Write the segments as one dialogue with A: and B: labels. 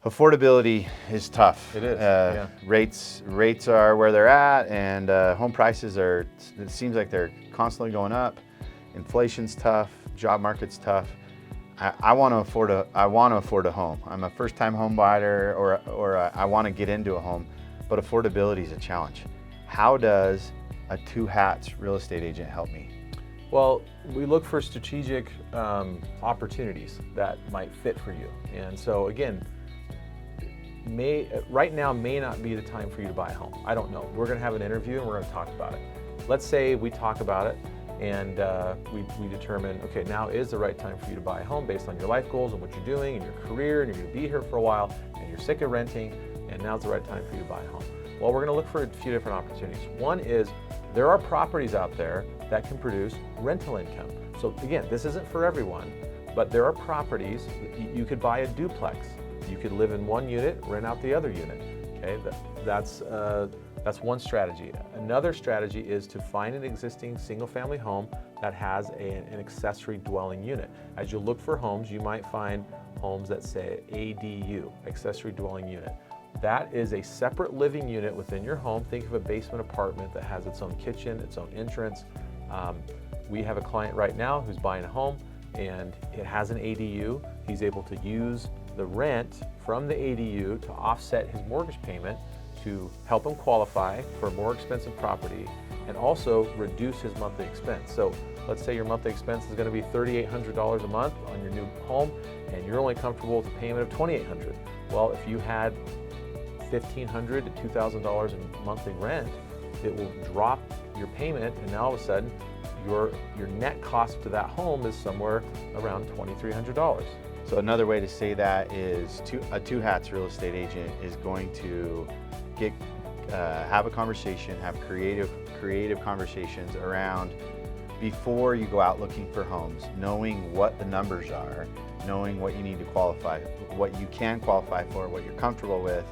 A: Affordability is tough.
B: It is, yeah.
A: Rates are where they're at, and home prices are, it seems like they're constantly going up. Inflation's tough, job market's tough. I want to afford a home. I'm a first-time home buyer, or I want to get into a home, but affordability is a challenge. How does a two hats real estate agent help me?
B: Well, we look for strategic opportunities that might fit for you. And so again, right now may not be the time for you to buy a home. I don't know. We're going to have an interview and we're going to talk about it. Let's say we talk about it and we determine, okay, now is the right time for you to buy a home based on your life goals and what you're doing and your career, and you're going to be here for a while and you're sick of renting, and now's the right time for you to buy a home. Well, we're going to look for a few different opportunities. One is there are properties out there that can produce rental income. So again, this isn't for everyone, but there are properties. You could buy a duplex. You could live in one unit, rent out the other unit. Okay, that's one strategy. Another strategy is to find an existing single-family home that has an accessory dwelling unit. As you look for homes, you might find homes that say ADU, accessory dwelling unit. That is a separate living unit within your home. Think of a basement apartment that has its own kitchen, its own entrance. We have a client right now who's buying a home, and it has an ADU. He's able to use the rent from the ADU to offset his mortgage payment, to help him qualify for a more expensive property, and also reduce his monthly expense. So let's say your monthly expense is going to be $3,800 a month on your new home, and you're only comfortable with a payment of $2,800. Well, if you had $1,500 to $2,000 in monthly rent, it will drop your payment, and now all of a sudden your net cost to that home is somewhere around $2,300.
A: So another way to say that is a two hats real estate agent is going to have a conversation, have creative conversations around, before you go out looking for homes, knowing what the numbers are, knowing what you need to qualify, what you can qualify for, what you're comfortable with,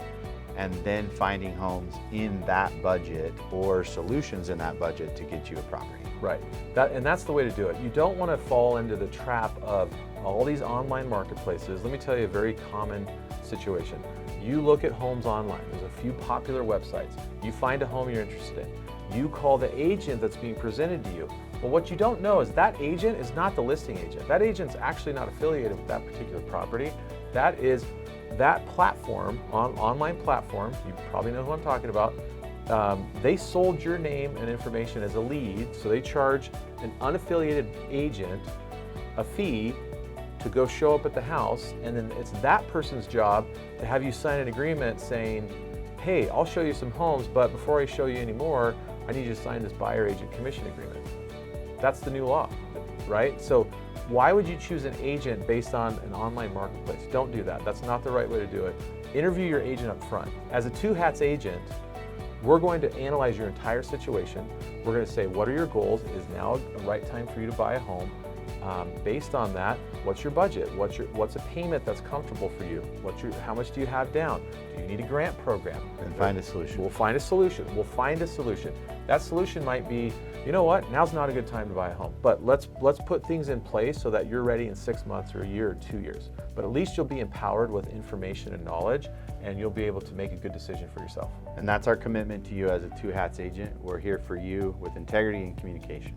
A: and then finding homes in that budget or solutions in that budget to get you a property.
B: Right, and that's the way to do it. You don't want to fall into the trap of all these online marketplaces. Let me tell you a very common situation. You look at homes online, there's a few popular websites. You find a home you're interested in. You call the agent that's being presented to you. Well, what you don't know is that agent is not the listing agent. That agent's actually not affiliated with that particular property. That is that platform, online platform, you probably know who I'm talking about. They sold your name and information as a lead, so they charge an unaffiliated agent a fee to go show up at the house, and then it's that person's job to have you sign an agreement saying, hey, I'll show you some homes, but before I show you any more, I need you to sign this buyer agent commission agreement. That's the new law, right? So why would you choose an agent based on an online marketplace? Don't do that. That's not the right way to do it. Interview your agent up front. As a two hats agent, we're going to analyze your entire situation. We're going to say, what are your goals? Is now the right time for you to buy a home? Based on that, what's your budget? What's a payment that's comfortable for you? How much do you have down? Do you need a grant program?
A: And find a solution.
B: We'll find a solution. That solution might be, you know what, now's not a good time to buy a home, but let's put things in place so that you're ready in 6 months or a year or 2 years. But at least you'll be empowered with information and knowledge, and you'll be able to make a good decision for yourself.
A: And that's our commitment to you as a two hats agent. We're here for you with integrity and communication.